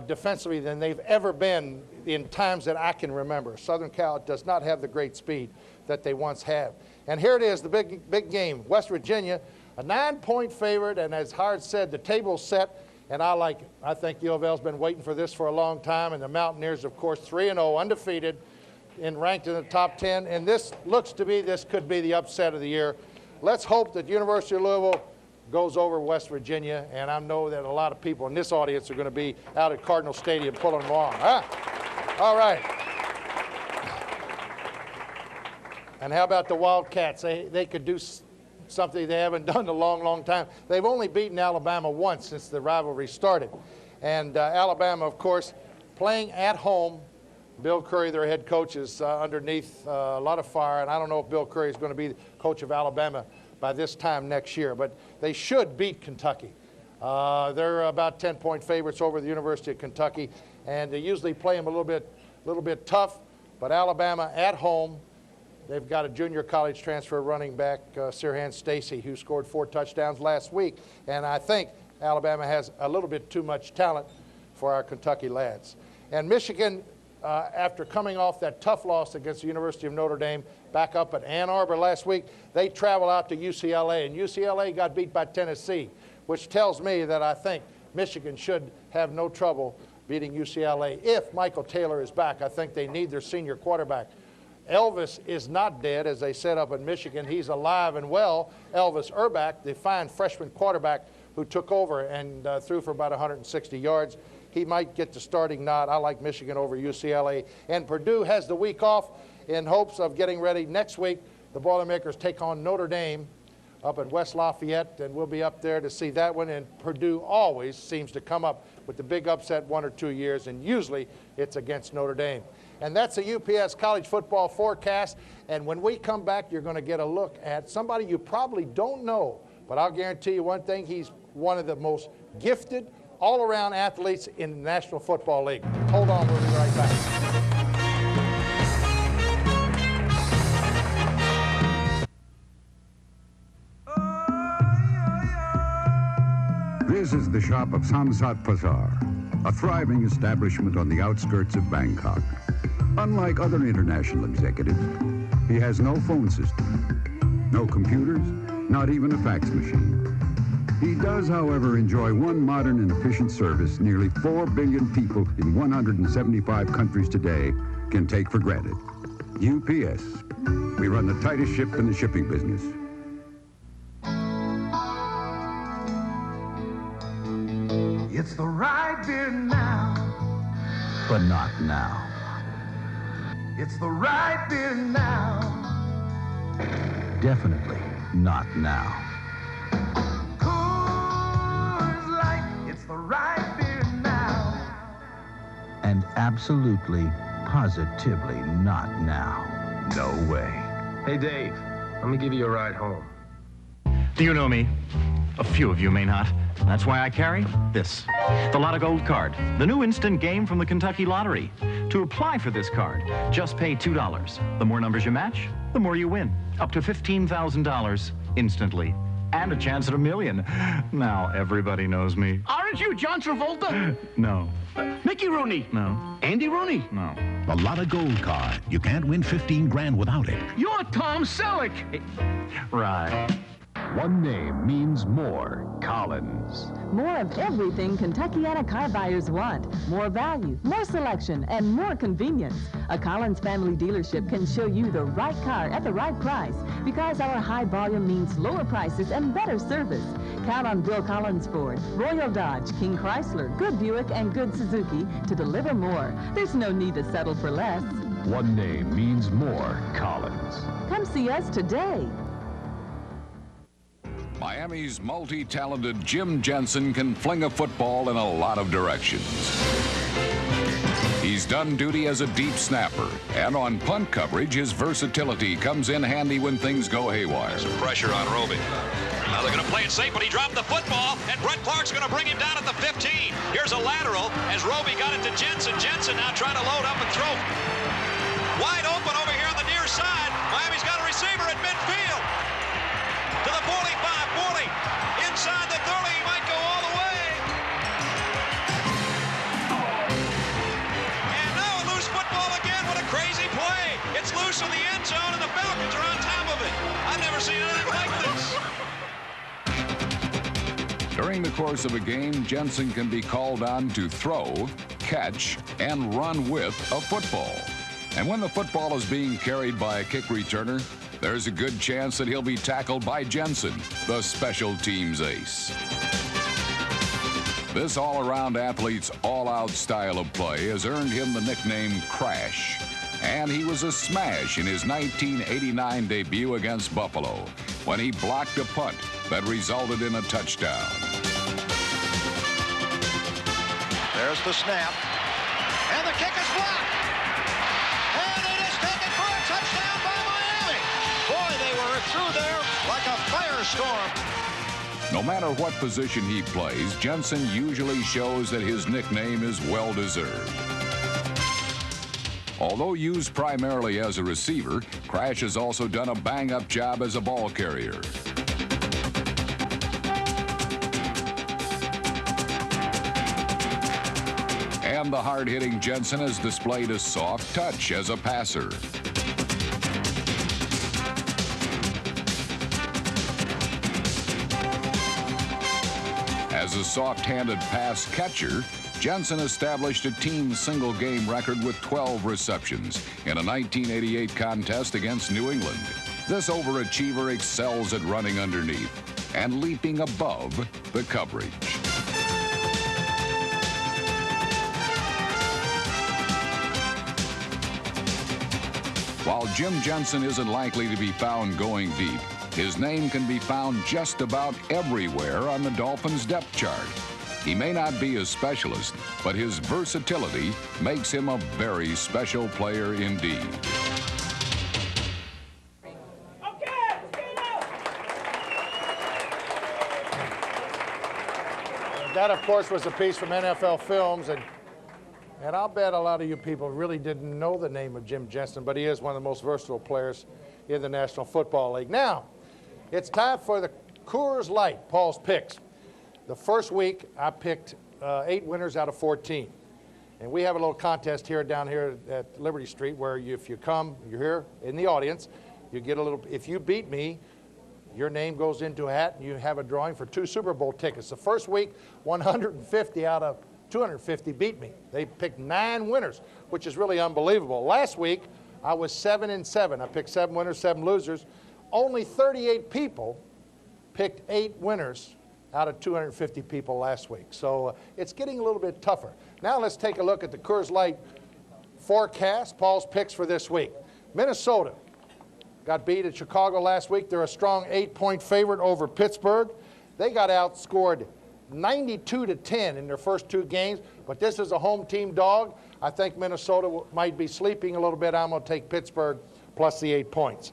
S2: defensively than they've ever been in times that I can remember. Southern Cal does not have the great speed that they once had. And here it is, the big game. West Virginia, a 9-point favorite, and as Hard said, the table's set, and I like it. I think U of L's been waiting for this for a long time, and the Mountaineers, of course, 3-0, undefeated, and ranked in the top 10, and this looks to be, this could be the upset of the year. Let's hope that University of Louisville goes over West Virginia, and I know that a lot of people in this audience are going to be out at Cardinal Stadium pulling them on. All right. And how about the Wildcats? They could do something they haven't done in a long, long time. They've only beaten Alabama once since the rivalry started. And Alabama, of course, playing at home. Bill Curry, their head coach, is underneath a lot of fire, and I don't know if Bill Curry is going to be the coach of Alabama by this time next year, but they should beat Kentucky. They're about 10-point favorites over the University of Kentucky, and they usually play them a little bit tough, but Alabama at home, they've got a junior college transfer running back, Sirhan Stacy, who scored 4 touchdowns last week, and I think Alabama has a little bit too much talent for our Kentucky lads. And Michigan, after coming off that tough loss against the University of Notre Dame back up at Ann Arbor last week, they travel out to UCLA, and UCLA got beat by Tennessee, which tells me that I think Michigan should have no trouble beating UCLA if Michael Taylor is back. I think they need their senior quarterback. Elvis is not dead, as they said up in Michigan. He's alive and well. Elvis Urbach, the fine freshman quarterback who took over and threw for about 160 yards. He might get the starting nod. I like Michigan over UCLA. And Purdue has the week off in hopes of getting ready. Next week, the Boilermakers take on Notre Dame up at West Lafayette, and we'll be up there to see that one. And Purdue always seems to come up with the big upset 1 or 2 years, and usually it's against Notre Dame. And that's a UPS College Football Forecast. And when we come back, you're going to get a look at somebody you probably don't know, but I'll guarantee you one thing, he's one of the most gifted, all-around athletes in the National Football League. Hold on, we'll be right back.
S10: This is the shop of Samsat Bazaar, a thriving establishment on the outskirts of Bangkok. Unlike other international executives, he has no phone system, no computers, not even a fax machine. He does, however, enjoy one modern and efficient service nearly 4 billion people in 175 countries today can take for granted. UPS. We run the tightest ship in the shipping business.
S4: It's the right beer now,
S11: but not now.
S4: It's the right beer now.
S11: Definitely not now.
S4: It's the right beer now.
S11: And absolutely, Positively not now. No way.
S3: Hey, Dave, let me give you a ride home. Do you know me? A few of you may not. That's why I carry this, the Lot of Gold card, the new instant game from the Kentucky Lottery. To apply for this card, just pay $2. The more numbers you match, the more you win. Up to $15,000 instantly. And a chance at $1 million. Now everybody knows me.
S22: Aren't you John Travolta?
S3: No.
S22: Mickey Rooney?
S3: No.
S22: Andy Rooney?
S3: No.
S23: The Lot of Gold card. You can't win 15 grand without it.
S22: You're Tom Selleck.
S3: Right.
S18: One name means more. Collins.
S8: More of everything Kentuckiana car buyers want. More value, more selection, and more convenience. A Collins family dealership can show you the right car at the right price because our high volume means lower prices and better service. Count on Bill Collins Ford, Royal Dodge, King Chrysler, Good Buick, and Good Suzuki to deliver more. There's no need to settle for less.
S18: One name means more. Collins.
S8: Come see us today.
S24: Miami's multi-talented Jim Jensen can fling a football in a lot of directions. He's done duty as a deep snapper, and on punt coverage, his versatility comes in handy when things go haywire.
S25: Some pressure on Roby. Now they're going to play it safe, but he dropped the football, and Brett Clark's going to bring him down at the 15. Here's a lateral as Roby got it to Jensen. Jensen now trying to load up and throw. Wide open over here on the near side. Miami's got a receiver at midfield. To the 45, 40, inside the 30, he might go all the way. And now a loose football again, what a crazy play. It's loose in the end zone and the Falcons are on top of it. I've never seen anything like this.
S24: During the course of a game, Jensen can be called on to throw, catch, and run with a football. And when the football is being carried by a kick returner, there's a good chance that he'll be tackled by Jensen, the special teams ace. This all-around athlete's all-out style of play has earned him the nickname Crash. And he was a smash in his 1989 debut against Buffalo when he blocked a punt that resulted in a touchdown.
S25: There's the snap. And the kick is blocked. And it is taken for a touchdown by Miami. Boy, they were through there like a firestorm.
S24: No matter what position he plays, Jensen usually shows that his nickname is well-deserved. Although used primarily as a receiver, Crash has also done a bang-up job as a ball carrier. And the hard-hitting Jensen has displayed a soft touch as a passer. As a soft-handed pass catcher, Jensen established a team single-game record with 12 receptions in a 1988 contest against New England. This overachiever excels at running underneath and leaping above the coverage. While Jim Jensen isn't likely to be found going deep, his name can be found just about everywhere on the Dolphins' depth chart. He may not be a specialist, but his versatility makes him a very special player indeed.
S2: That, of course, was a piece from NFL Films, and I'll bet a lot of you people really didn't know the name of Jim Jensen, but he is one of the most versatile players in the National Football League. Now, it's time for the Coors Light, Paul's Picks. The first week, I picked 8 winners out of 14. And we have a little contest down here at Liberty Street where if you come, you're here in the audience, you get a little, if you beat me, your name goes into a hat and you have a drawing for 2 Super Bowl tickets. The first week, 150 out of 250 beat me. They picked 9 winners, which is really unbelievable. Last week, I was 7-7. I picked 7 winners, 7 losers. Only 38 people picked 8 winners out of 250 people last week. So it's getting a little bit tougher. Now let's take a look at the Coors Light forecast, Paul's picks for this week. Minnesota got beat at Chicago last week. They're a strong 8-point favorite over Pittsburgh. They got outscored 92-10 in their first 2 games, but this is a home team dog. I think Minnesota might be sleeping a little bit. I'm going to take Pittsburgh plus the 8 points.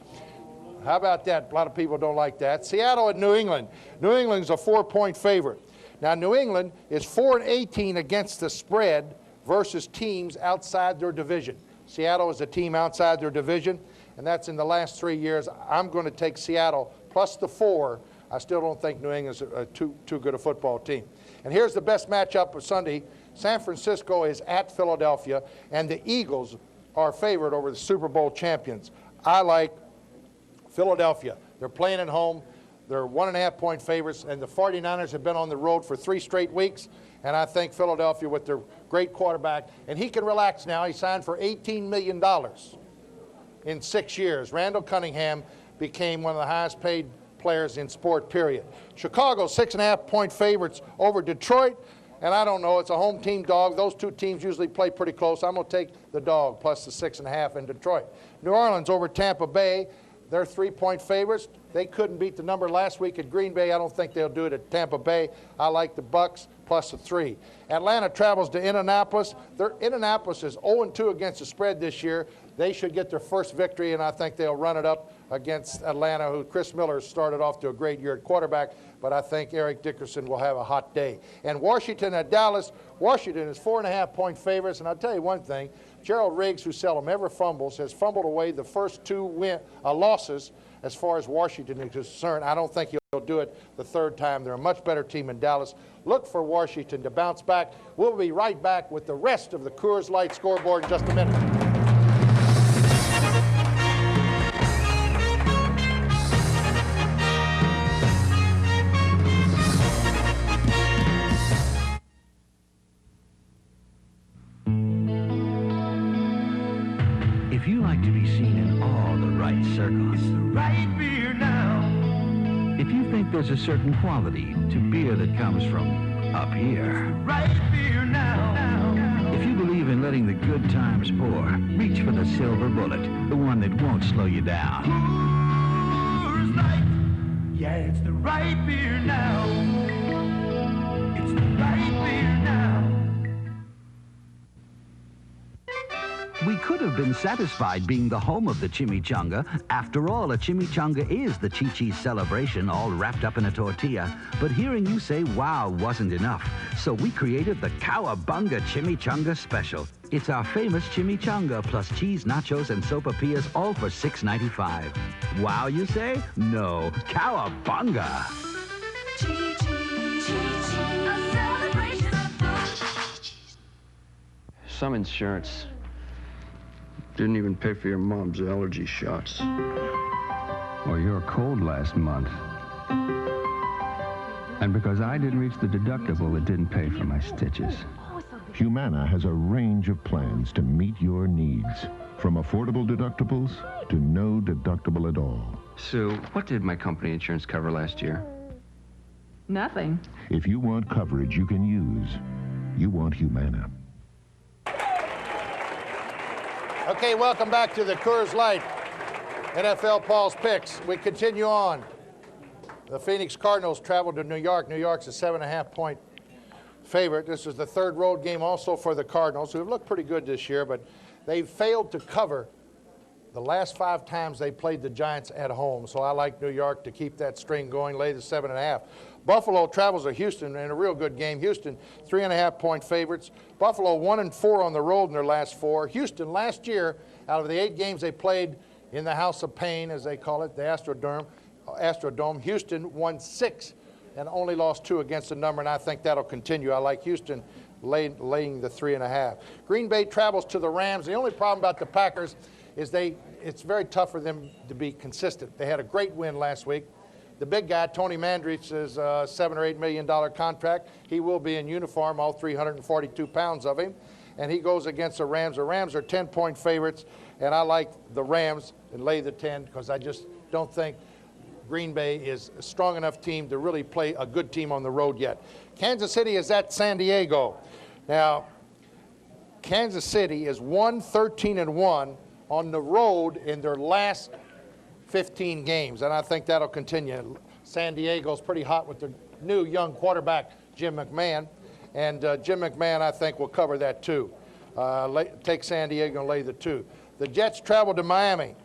S2: How about that? A lot of people don't like that. Seattle at New England. New England's a 4-point favorite. Now, New England is 4-18 against the spread versus teams outside their division. Seattle is a team outside their division, and that's in the last 3 years. I'm going to take Seattle plus the 4. I still don't think New England's too good a football team. And here's the best matchup of Sunday. San Francisco is at Philadelphia, and the Eagles are favored over the Super Bowl champions. I like Philadelphia. They're playing at home. They're 1.5-point favorites, and the 49ers have been on the road for 3 straight weeks, and I think Philadelphia with their great quarterback, and he can relax now. He signed for $18 million in 6 years. Randall Cunningham became one of the highest paid players in sport, period. Chicago, 6.5-point favorites over Detroit, and I don't know, it's a home team dog. Those 2 teams usually play pretty close. I'm going to take the dog plus the 6.5 in Detroit. New Orleans over Tampa Bay. They're 3-point favorites. They couldn't beat the number last week at Green Bay. I don't think they'll do it at Tampa Bay. I like the Bucks plus the 3. Atlanta travels to Indianapolis. Indianapolis is 0-2 against the spread this year. They should get their first victory, and I think they'll run it up against Atlanta, who Chris Miller started off to a great year at quarterback, but I think Eric Dickerson will have a hot day. And Washington at Dallas. Washington is 4.5-point favorites, and I'll tell you one thing. Gerald Riggs, who seldom ever fumbles, has fumbled away the first 2 losses as far as Washington is concerned. I don't think he'll do it the 3rd time. They're a much better team in Dallas. Look for Washington to bounce back. We'll be right back with the rest of the Coors Light scoreboard in just a minute.
S11: If you like to be seen in all the right circles, it's the right beer now. If you think there's a certain quality to beer that comes from up here, it's the right beer now. If you believe in letting the good times pour, reach for the silver bullet, the one that won't slow you down. Coors Light, yeah, it's the right beer now. It's the right beer now. We could have been satisfied being the home of the chimichanga. After all, a chimichanga is the Chi-Chi's celebration, all wrapped up in a tortilla. But hearing you say wow wasn't enough, so we created the Cowabunga Chimichanga Special. It's our famous chimichanga plus cheese, nachos, and sopapillas, all for $6.95. Wow, you say? No, Cowabunga.
S1: A celebration of food.
S5: Some insurance didn't even pay for your mom's allergy shots.
S6: Or your cold last month. And because I didn't reach the deductible, it didn't pay for my stitches.
S7: Humana has a range of plans to meet your needs. From affordable deductibles to no deductible at all.
S5: Sue, what did my company insurance cover last year?
S8: Nothing.
S7: If you want coverage you can use, you want Humana.
S2: Okay, welcome back to the Coors Light NFL Paul's Picks. We continue on. The Phoenix Cardinals traveled to New York. New York's a 7.5-point favorite. This is the 3rd road game also for the Cardinals, who have looked pretty good this year, but they've failed to cover the last 5 times they played the Giants at home. So I like New York to keep that string going, lay the 7.5. Buffalo travels to Houston in a real good game. Houston, 3.5-point favorites. Buffalo 1-4 on the road in their last 4. Houston last year, out of the 8 games they played in the House of Pain, as they call it, the Astrodome, Houston won 6 and only lost 2 against the number, and I think that'll continue. I like Houston laying the 3.5. Green Bay travels to the Rams. The only problem about the Packers is it's very tough for them to be consistent. They had a great win last week. The big guy, Tony Mandrich, is a $7 or $8 million contract. He will be in uniform, all 342 pounds of him, and he goes against the Rams. The Rams are 10-point favorites, and I like the Rams and lay the 10 because I just don't think Green Bay is a strong enough team to really play a good team on the road yet. Kansas City is at San Diego. Now, Kansas City is 1-13-1 on the road in their last 15 games, and I think that'll continue. San Diego's pretty hot with their new young quarterback, Jim McMahon. And Jim McMahon, I think, will cover that too. Take San Diego and lay the 2. The Jets travel to Miami.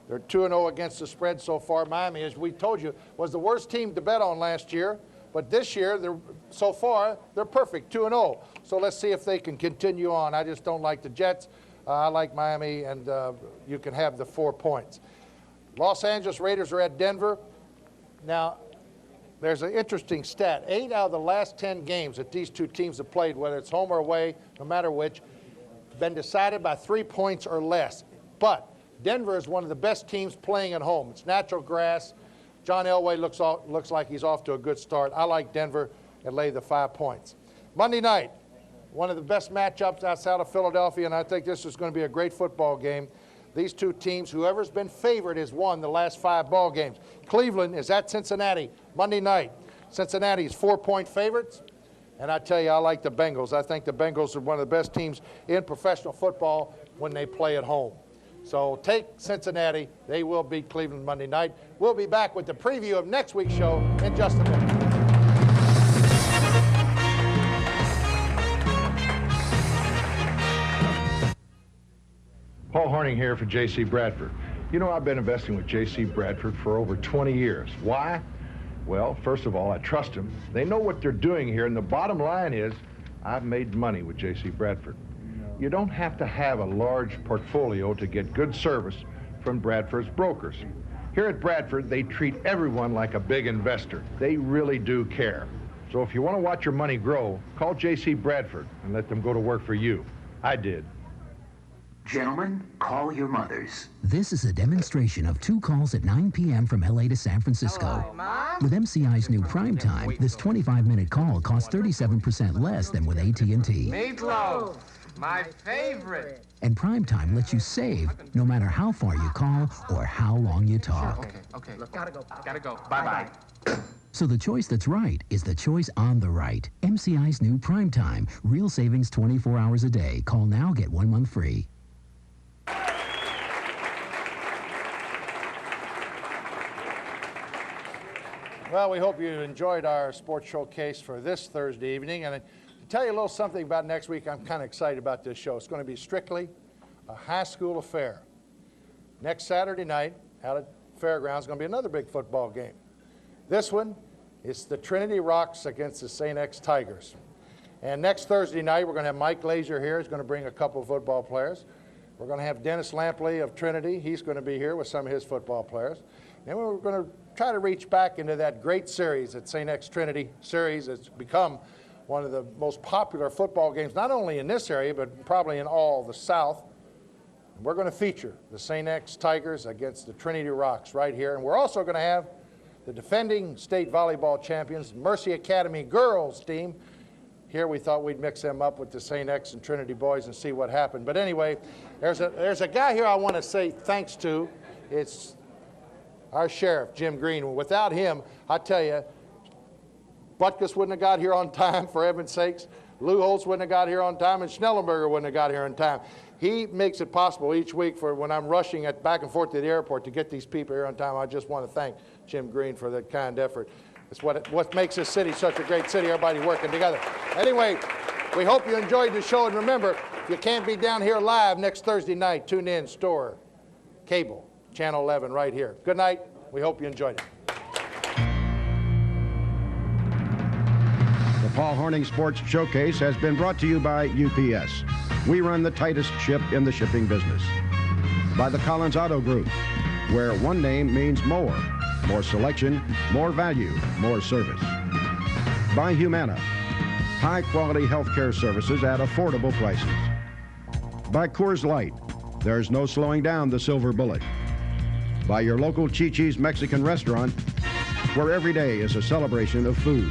S2: They're 2-0 against the spread so far. Miami, as we told you, was the worst team to bet on last year. But this year, so far, they're perfect, 2-0. So let's see if they can continue on. I just don't like the Jets. I like Miami, and you can have the 4 points. Los Angeles Raiders are at Denver. Now, there's an interesting stat. 8 out of the last 10 games that these two teams have played, whether it's home or away, no matter which, been decided by 3 points or less. But Denver is one of the best teams playing at home. It's natural grass. John Elway looks like he's off to a good start. I like Denver and lay the 5 points. Monday night, one of the best matchups outside of Philadelphia, and I think this is going to be a great football game. These two teams, whoever's been favored has won the last 5 ball games. Cleveland is at Cincinnati Monday night. Cincinnati's 4-point favorites, and I tell you, I like the Bengals. I think the Bengals are one of the best teams in professional football when they play at home. So take Cincinnati. They will beat Cleveland Monday night. We'll be back with the preview of next week's show in just a minute.
S9: Paul Hornung here for J.C. Bradford. You know, I've been investing with J.C. Bradford for over 20 years. Why? Well, first of all, I trust them. They know what they're doing here, and the bottom line is I've made money with J.C. Bradford. You don't have to have a large portfolio to get good service from Bradford's brokers. Here at Bradford, they treat everyone like a big investor. They really do care. So if you want to watch your money grow, call J.C. Bradford and let them go to work for you. I did.
S13: Gentlemen, call your mothers.
S15: This is a demonstration of 2 calls at 9 p.m. from L.A. to San Francisco.
S13: Hello, Mom?
S15: With MCI's new Prime Time, this 25-minute call costs 37% less than with AT&T.
S16: Meatloaf, my favorite.
S15: And Prime Time lets you save no matter how far you call or how long you talk.
S16: Okay, look, gotta go. Bye-bye.
S15: So the choice that's right is the choice on the right. MCI's new Prime Time. Real savings 24 hours a day. Call now, get 1 month free.
S2: Well, we hope you enjoyed our sports showcase for this Thursday evening. And to tell you a little something about next week, I'm kind of excited about this show. It's going to be strictly a high school affair. Next Saturday night, out at Fairgrounds, is going to be another big football game. This one is the Trinity Rocks against the St. X Tigers. And next Thursday night, we're going to have Mike Glazier here. He's going to bring a couple of football players. We're going to have Dennis Lampley of Trinity. He's going to be here with some of his football players. And we're going to try to reach back into that great series at St. X Trinity series. It's become one of the most popular football games, not only in this area, but probably in all the South. And we're going to feature the St. X Tigers against the Trinity Rocks right here. And we're also going to have the defending state volleyball champions, Mercy Academy girls team. Here we thought we'd mix them up with the St. X and Trinity boys and see what happened. But anyway, there's a guy here I want to say thanks to. It's our sheriff, Jim Green. Without him, I tell you, Butkus wouldn't have got here on time, for heaven's sakes. Lou Holtz wouldn't have got here on time, and Schnellenberger wouldn't have got here on time. He makes it possible each week for when I'm rushing back and forth to the airport to get these people here on time. I just want to thank Jim Green for that kind effort. It's what makes this city such a great city, everybody working together. Anyway, we hope you enjoyed the show, and remember, if you can't be down here live next Thursday night, tune in, store, cable, Channel 11 right here. Good night. We hope you enjoyed it.
S17: The Paul Hornung Sports Showcase has been brought to you by UPS. We run the tightest ship in the shipping business. By the Collins Auto Group, where one name means more. More selection, more value, more service. By Humana, high-quality healthcare services at affordable prices. By Coors Light, there's no slowing down the silver bullet. By your local Chi-Chi's Mexican restaurant, where every day is a celebration of food.